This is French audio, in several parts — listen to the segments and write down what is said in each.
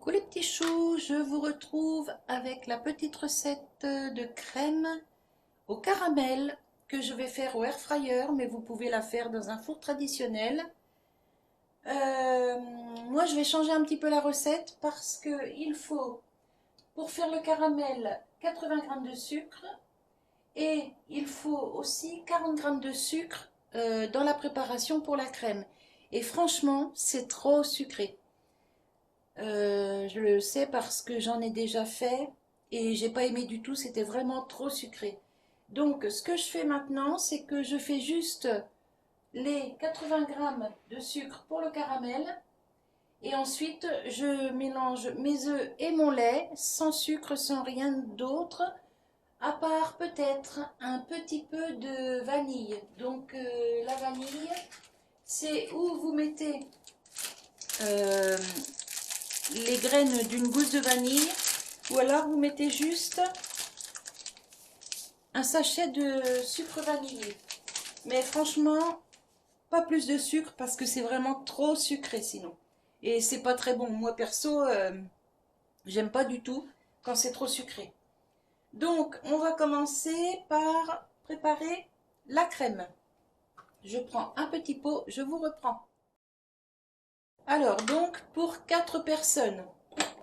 Coucou les petits choux, je vous retrouve avec la petite recette de crème au caramel que je vais faire au air fryer, mais vous pouvez la faire dans un four traditionnel. Moi je vais changer un petit peu la recette parce que il faut pour faire le caramel 80 g de sucre et il faut aussi 40 g de sucre dans la préparation pour la crème. Et franchement c'est trop sucré. Je le sais parce que j'en ai déjà fait et j'ai pas aimé du tout, c'était vraiment trop sucré. Donc ce que je fais maintenant, c'est que je fais juste les 80 g de sucre pour le caramel et ensuite je mélange mes œufs et mon lait sans sucre, sans rien d'autre, à part peut-être un petit peu de vanille. Donc la vanille, c'est où vous mettez les graines d'une gousse de vanille, ou alors vous mettez juste un sachet de sucre vanillé. Mais franchement, pas plus de sucre parce que c'est vraiment trop sucré sinon. Et c'est pas très bon. Moi perso, j'aime pas du tout quand c'est trop sucré. Donc, on va commencer par préparer la crème. Je prends un petit pot, je vous reprends. Alors, donc, pour 4 personnes,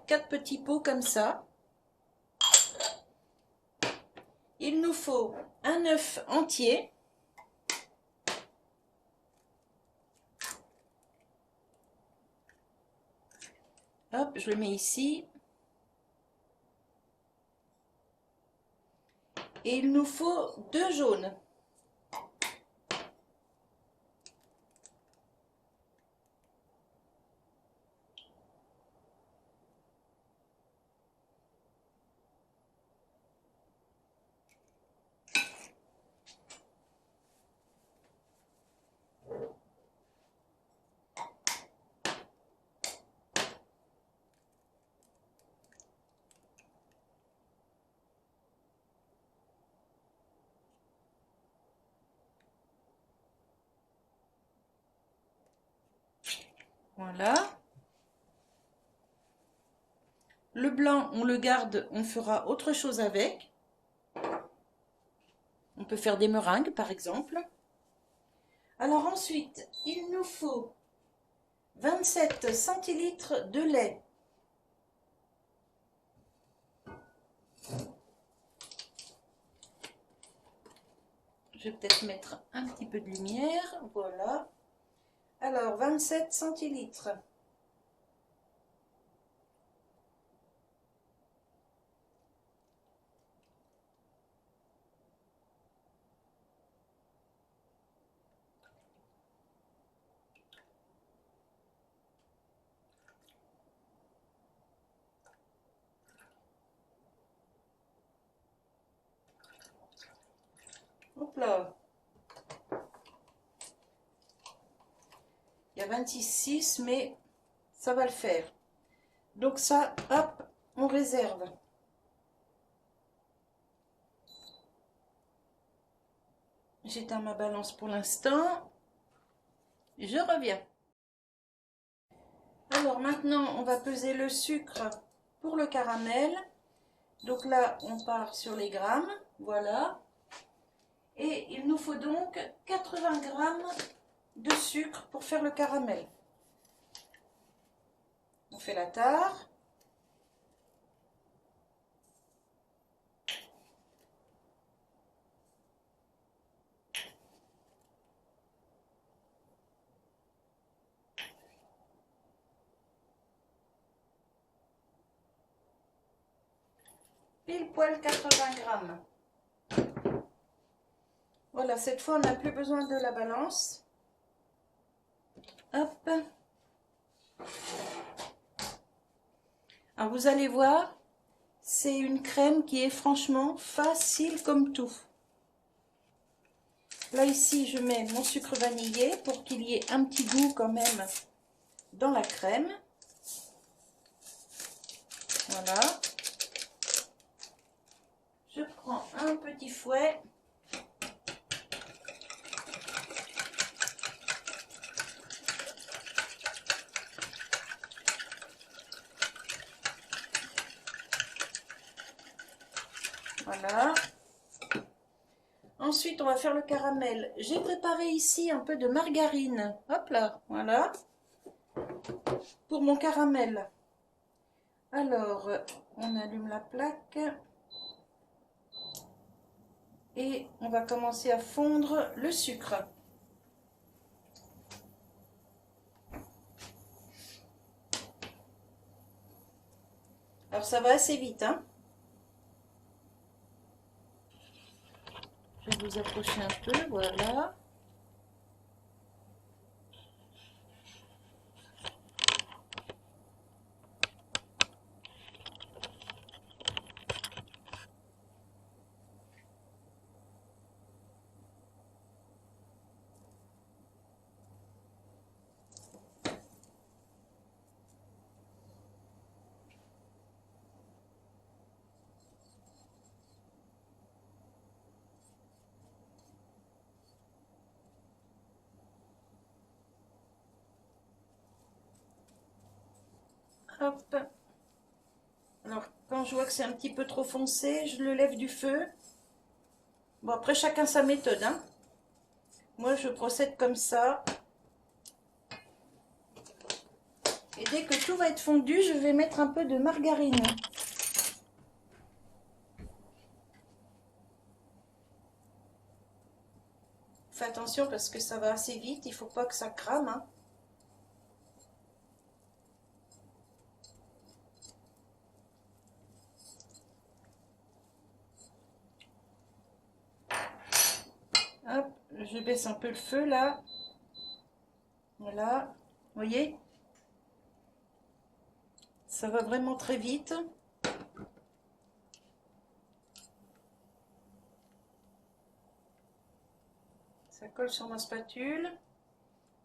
4 petits pots comme ça, il nous faut un œuf entier, hop, je le mets ici, et il nous faut 2 jaunes. Voilà. Le blanc, on le garde, on fera autre chose avec. On peut faire des meringues, par exemple. Alors ensuite, il nous faut 27 centilitres de lait. Je vais peut-être mettre un petit peu de lumière, voilà. Alors, 27 centilitres. Hop là. Il y a 26,6, mais ça va le faire. Donc ça, hop, on réserve. J'éteins ma balance pour l'instant. Je reviens. Alors maintenant, on va peser le sucre pour le caramel. Donc là, on part sur les grammes. Voilà. Et il nous faut donc 80 g de sucre pour faire le caramel. On fait la tare. Pile poil 80 g. Voilà, cette fois on n'a plus besoin de la balance. Hop. Alors vous allez voir, c'est une crème qui est franchement facile comme tout. Là ici je mets mon sucre vanillé pour qu'il y ait un petit goût quand même dans la crème. Voilà. Je prends un petit fouet. Voilà. Ensuite, on va faire le caramel. J'ai préparé ici un peu de margarine. Hop là, voilà. Pour mon caramel. Alors, on allume la plaque. Et on va commencer à fondre le sucre. Alors ça va assez vite, hein. Je vais vous approcher un peu, voilà. Hop. Alors, quand je vois que c'est un petit peu trop foncé, je le lève du feu. Bon, après, chacun sa méthode, hein. Moi, je procède comme ça. Et dès que tout va être fondu, je vais mettre un peu de margarine. Fais attention parce que ça va assez vite, il ne faut pas que ça crame, hein. Hop, je baisse un peu le feu là. Voilà, vous voyez? Ça va vraiment très vite. Ça colle sur ma spatule.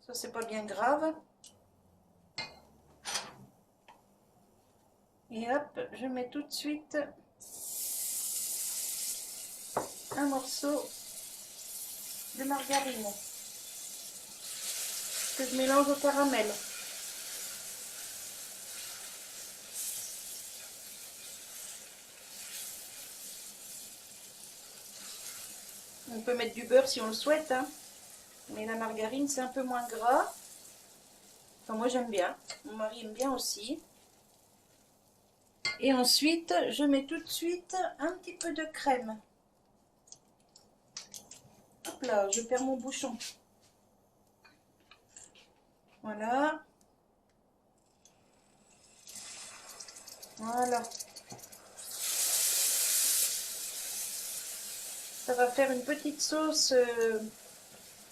Ça, c'est pas bien grave. Et hop, je mets tout de suite un morceau de margarine que je mélange au caramel. On peut mettre du beurre si on le souhaite, hein. Mais la margarine, c'est un peu moins gras. Enfin, moi, j'aime bien. Mon mari aime bien aussi. Et ensuite, je mets tout de suite un petit peu de crème. Hop là, je perds mon bouchon. Voilà. Voilà. Ça va faire une petite sauce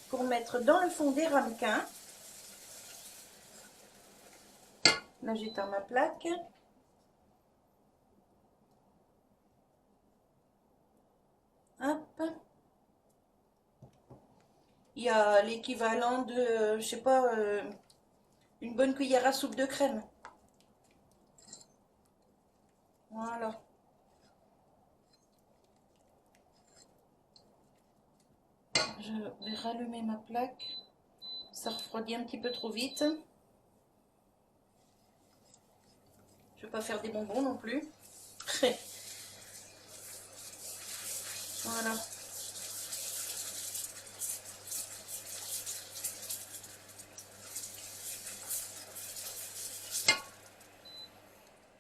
pour mettre dans le fond des ramequins. Là, j'éteins ma plaque. Hop. Il y a l'équivalent de, je sais pas, une bonne cuillère à soupe de crème. Voilà. Je vais rallumer ma plaque. Ça refroidit un petit peu trop vite. Je ne vais pas faire des bonbons non plus. Voilà.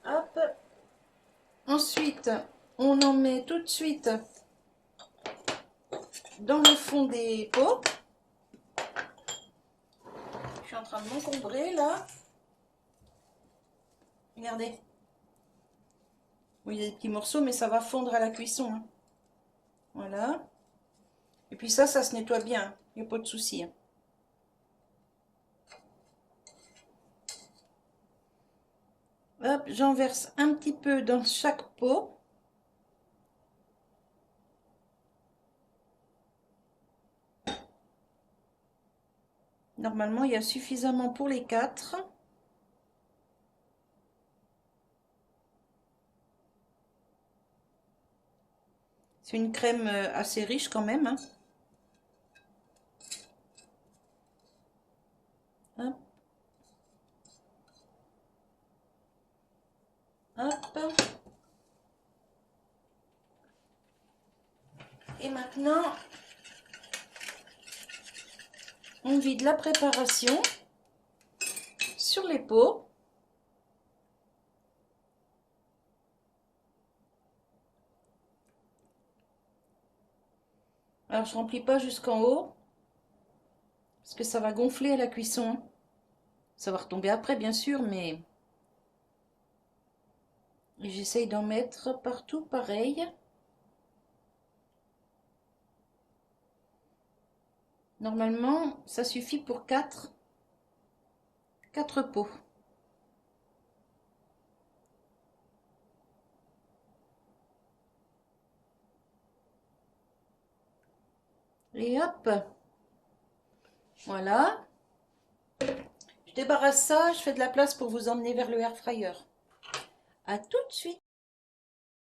Hop. Ensuite, on en met tout de suite dans le fond des pots. Je suis en train de m'encombrer là. Regardez. Oui, il y a des petits morceaux, mais ça va fondre à la cuisson, hein. Voilà. Et puis ça se nettoie bien. Il n'y a pas de souci, hein. Hop, j'en verse un petit peu dans chaque pot. Normalement, il y a suffisamment pour les 4. C'est une crème assez riche quand même, hein. Hop. Hop. Et maintenant, on vide la préparation sur les pots. Alors, je ne remplis pas jusqu'en haut, parce que ça va gonfler à la cuisson. Ça va retomber après, bien sûr, mais j'essaye d'en mettre partout pareil. Normalement, ça suffit pour 4 pots. Et hop, voilà. Je débarrasse ça, je fais de la place pour vous emmener vers le air fryer. À tout de suite.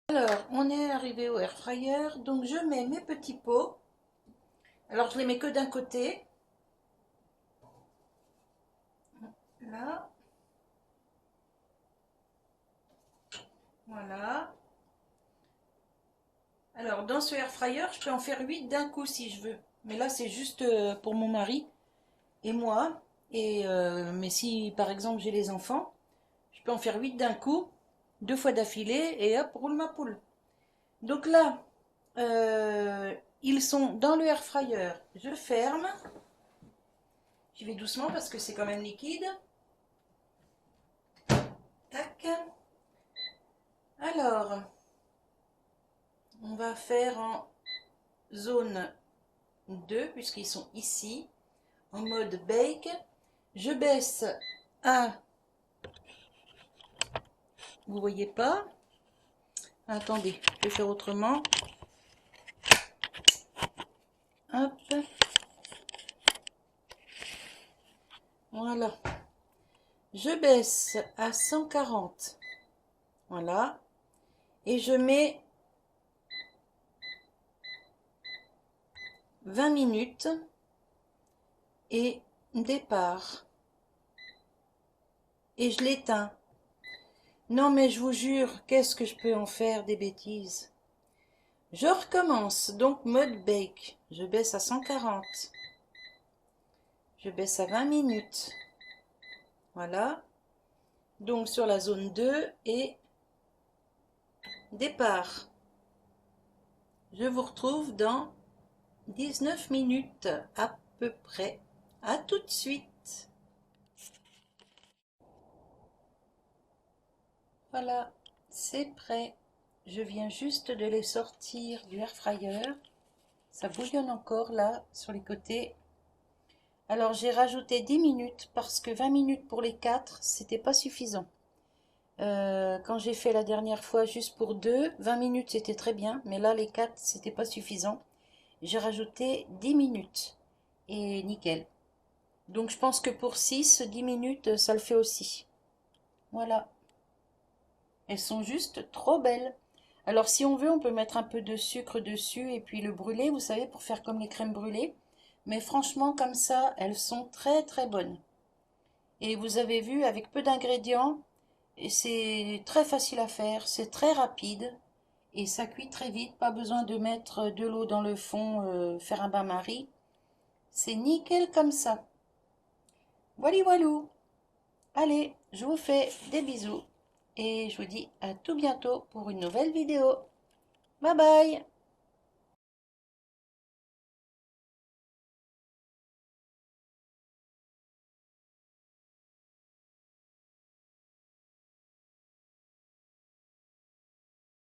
Alors, on est arrivé au air fryer, donc je mets mes petits pots. Alors, je les mets que d'un côté. Là. Voilà. Alors, dans ce air fryer, je peux en faire 8 d'un coup si je veux. Mais là, c'est juste pour mon mari et moi. Mais si, par exemple, j'ai les enfants, je peux en faire 8 d'un coup, 2 fois d'affilée, et hop, roule ma poule. Donc là, ils sont dans le air fryer. Je ferme. J'y vais doucement parce que c'est quand même liquide. Tac. Alors, on va faire en zone 2, puisqu'ils sont ici, en mode bake. Je baisse à... Vous voyez pas? Attendez, je vais faire autrement. Hop. Voilà. Je baisse à 140. Voilà. Et je mets 20 minutes et départ. Et je l'éteins. Non mais je vous jure, qu'est-ce que je peux en faire des bêtises. Je recommence, donc mode bake. Je baisse à 140. Je baisse à 20 minutes. Voilà. Donc sur la zone 2 et départ. Je vous retrouve dans 19 minutes à peu près. À tout de suite. Voilà, c'est prêt. Je viens juste de les sortir du air fryer. Ça bouillonne encore là sur les côtés. Alors j'ai rajouté 10 minutes parce que 20 minutes pour les 4, c'était pas suffisant. Quand j'ai fait la dernière fois juste pour 2, 20 minutes c'était très bien, mais là les 4 c'était pas suffisant. J'ai rajouté 10 minutes et nickel. Donc je pense que pour 6, 10 minutes ça le fait aussi. Voilà. Elles sont juste trop belles. Alors si on veut, on peut mettre un peu de sucre dessus et puis le brûler, vous savez, pour faire comme les crèmes brûlées. Mais franchement, comme ça, elles sont très très bonnes. Et vous avez vu, avec peu d'ingrédients, c'est très facile à faire, c'est très rapide et ça cuit très vite. Pas besoin de mettre de l'eau dans le fond, faire un bain-marie. C'est nickel comme ça. Voilà, voilou. Allez, je vous fais des bisous et je vous dis à tout bientôt pour une nouvelle vidéo. Bye bye!